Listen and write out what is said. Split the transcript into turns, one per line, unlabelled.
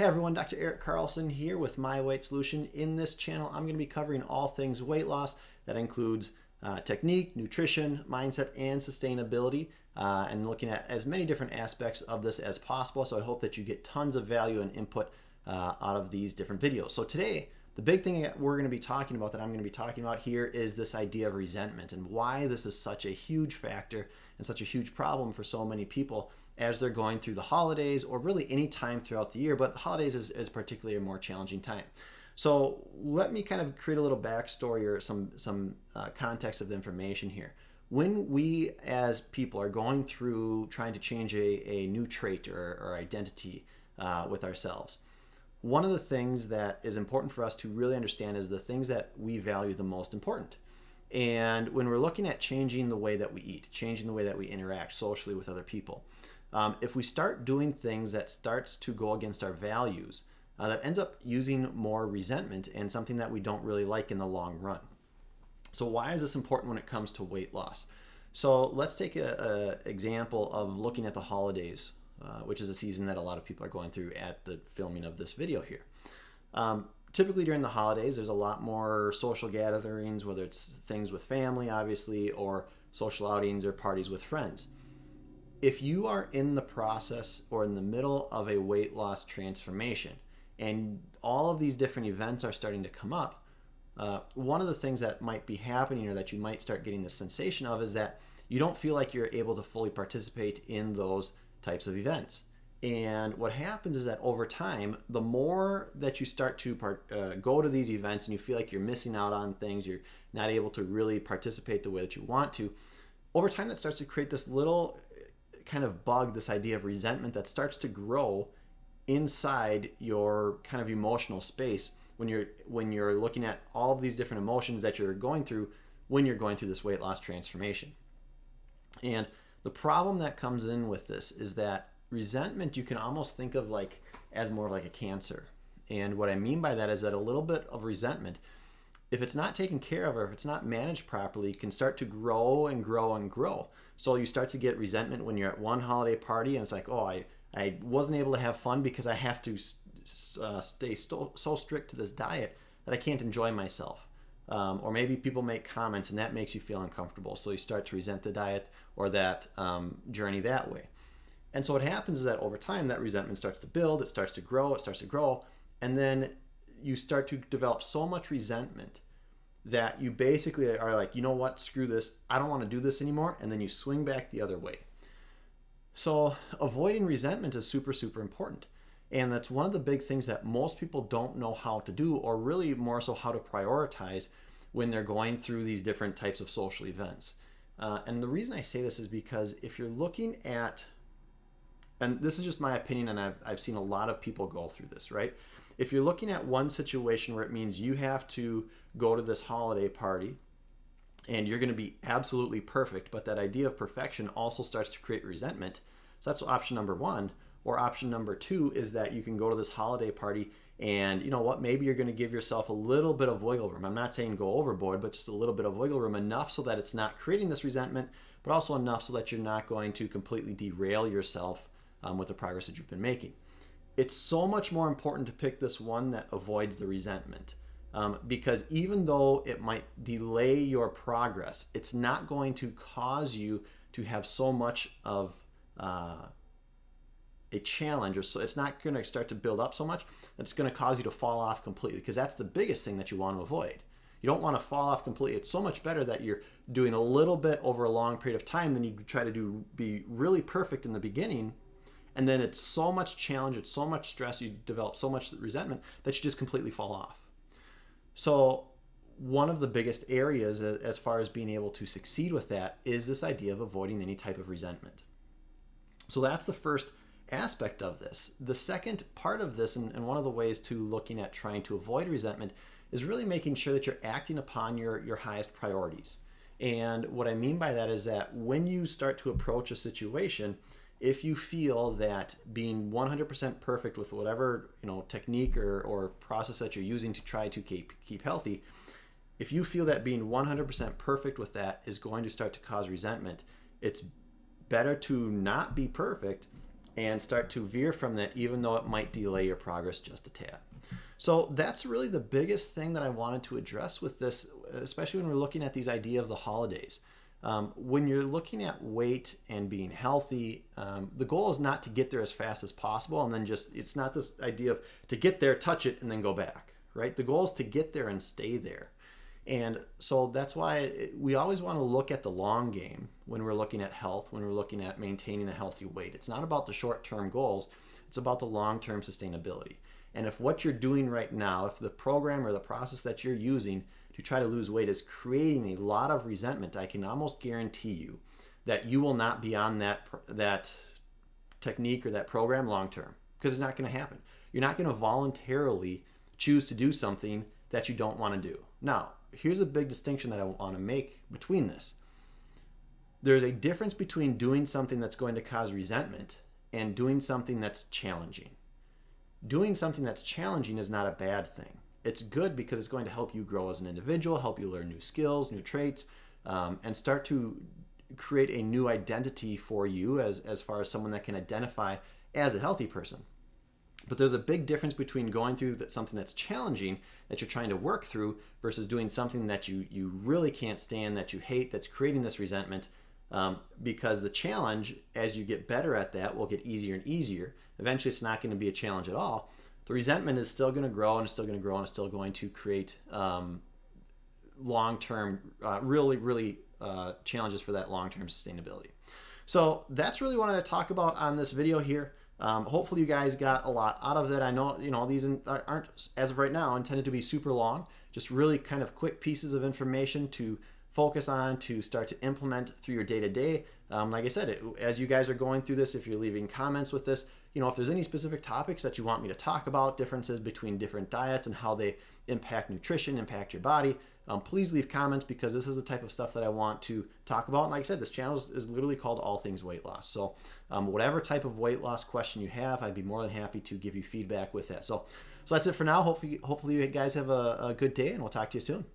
Hey everyone, Dr. Eric Carlson here with My Weight Solution. In this channel, I'm going to be covering all things weight loss. That includes technique, nutrition, mindset, and sustainability, and looking at as many different aspects of this as possible. So I hope that you get tons of value and input out of these different videos. So today, the big thing that we're going to be talking about, that I'm going to be talking about here, is this idea of resentment and why this is such a huge factor and such a huge problem for so many people as they're going through the holidays, or really any time throughout the year, but the holidays is particularly a more challenging time. So let me kind of create a little backstory or some context of the information here. When we as people are going through trying to change a new trait or identity with ourselves, one of the things that is important for us to really understand is the things that we value the most important. And when we're looking at changing the way that we eat, changing the way that we interact socially with other people, if we start doing things that starts to go against our values, that ends up using more resentment and something that we don't really like in the long run. So why is this important when it comes to weight loss? So let's take an example of looking at the holidays, which is a season that a lot of people are going through at the filming of this video here. Typically during the holidays, there's a lot more social gatherings, whether it's things with family, obviously, or social outings or parties with friends. If you are in the process or in the middle of a weight loss transformation and all of these different events are starting to come up, one of the things that might be happening, or that you might start getting the sensation of, is that you don't feel like you're able to fully participate in those types of events. And what happens is that over time, the more that you start to go to these events and you feel like you're missing out on things, you're not able to really participate the way that you want to, over time that starts to create this little kind of bug, this idea of resentment that starts to grow inside your kind of emotional space when you're looking at all of these different emotions that you're going through when you're going through this weight loss transformation. And the problem that comes in with this is that resentment, you can almost think of like as more like a cancer. And what I mean by that is that a little bit of resentment, if it's not taken care of or if it's not managed properly, can start to grow and grow and grow. So you start to get resentment when you're at one holiday party and it's like, oh, I wasn't able to have fun because I have to stay so strict to this diet that I can't enjoy myself. Or maybe people make comments and that makes you feel uncomfortable. So you start to resent the diet or that journey that way. And so what happens is that over time, that resentment starts to build, it starts to grow, and then you start to develop so much resentment that you basically are like, you know what, screw this, I don't want to do this anymore, and then you swing back the other way. So avoiding resentment is super, super important. And that's one of the big things that most people don't know how to do, or really more so how to prioritize when they're going through these different types of social events. And the reason I say this is because if you're looking at, and this is just my opinion, and I've seen a lot of people go through this, right? If you're looking at one situation where it means you have to go to this holiday party and you're going to be absolutely perfect, but that idea of perfection also starts to create resentment. So that's option number one. Or option number two is that you can go to this holiday party and, you know what, maybe you're going to give yourself a little bit of wiggle room. I'm not saying go overboard, but just a little bit of wiggle room, enough so that it's not creating this resentment, but also enough so that you're not going to completely derail yourself with the progress that you've been making. It's so much more important to pick this one that avoids the resentment, because even though it might delay your progress, it's not going to cause you to have so much of a challenge, or so it's not going to start to build up so much that it's going to cause you to fall off completely, because that's the biggest thing that you want to avoid. You don't want to fall off completely. It's so much better that you're doing a little bit over a long period of time than you try to be really perfect in the beginning. And then it's so much challenge, it's so much stress, you develop so much resentment that you just completely fall off. So one of the biggest areas as far as being able to succeed with that is this idea of avoiding any type of resentment. So that's the first aspect of this. The second part of this, and one of the ways to looking at trying to avoid resentment, is really making sure that you're acting upon your highest priorities. And what I mean by that is that when you start to approach a situation, if you feel that being 100% perfect with whatever technique or process that you're using to try to keep healthy, if you feel that being 100% perfect with that is going to start to cause resentment, it's better to not be perfect and start to veer from that, even though it might delay your progress just a tad. So that's really the biggest thing that I wanted to address with this, especially when we're looking at these idea of the holidays. When you're looking at weight and being healthy, the goal is not to get there as fast as possible and then just, it's not this idea of to get there, touch it, and then go back, right? The goal is to get there and stay there. And so that's why we always want to look at the long game when we're looking at health, when we're looking at maintaining a healthy weight. It's not about the short-term goals, it's about the long-term sustainability. And if what you're doing right now, if the program or the process that you're using to try to lose weight is creating a lot of resentment, I can almost guarantee you that you will not be on that technique or that program long term, because it's not going to happen. You're not going to voluntarily choose to do something that you don't want to do. Now, here's a big distinction that I want to make between this. There's a difference between doing something that's going to cause resentment and doing something that's challenging. Doing something that's challenging is not a bad thing. It's good because it's going to help you grow as an individual, help you learn new skills, new traits, and start to create a new identity for you as far as someone that can identify as a healthy person. But there's a big difference between going through something that's challenging, that you're trying to work through, versus doing something that you really can't stand, that you hate, that's creating this resentment. Because the challenge, as you get better at that, will get easier and easier. Eventually, it's not going to be a challenge at all. The resentment is still going to grow, and it's still going to grow, and it's still going to create long-term, really challenges for that long-term sustainability. So that's really what I wanted to talk about on this video here. Hopefully you guys got a lot out of it. I know, these aren't, as of right now, intended to be super long, just really kind of quick pieces of information to focus on, to start to implement through your day-to-day. Like I said, as you guys are going through this, if you're leaving comments with this, if there's any specific topics that you want me to talk about, differences between different diets and how they impact nutrition, impact your body, please leave comments, because this is the type of stuff that I want to talk about. And like I said, this channel is literally called All Things Weight Loss. So whatever type of weight loss question you have, I'd be more than happy to give you feedback with that. So that's it for now. Hopefully you guys have a good day, and we'll talk to you soon.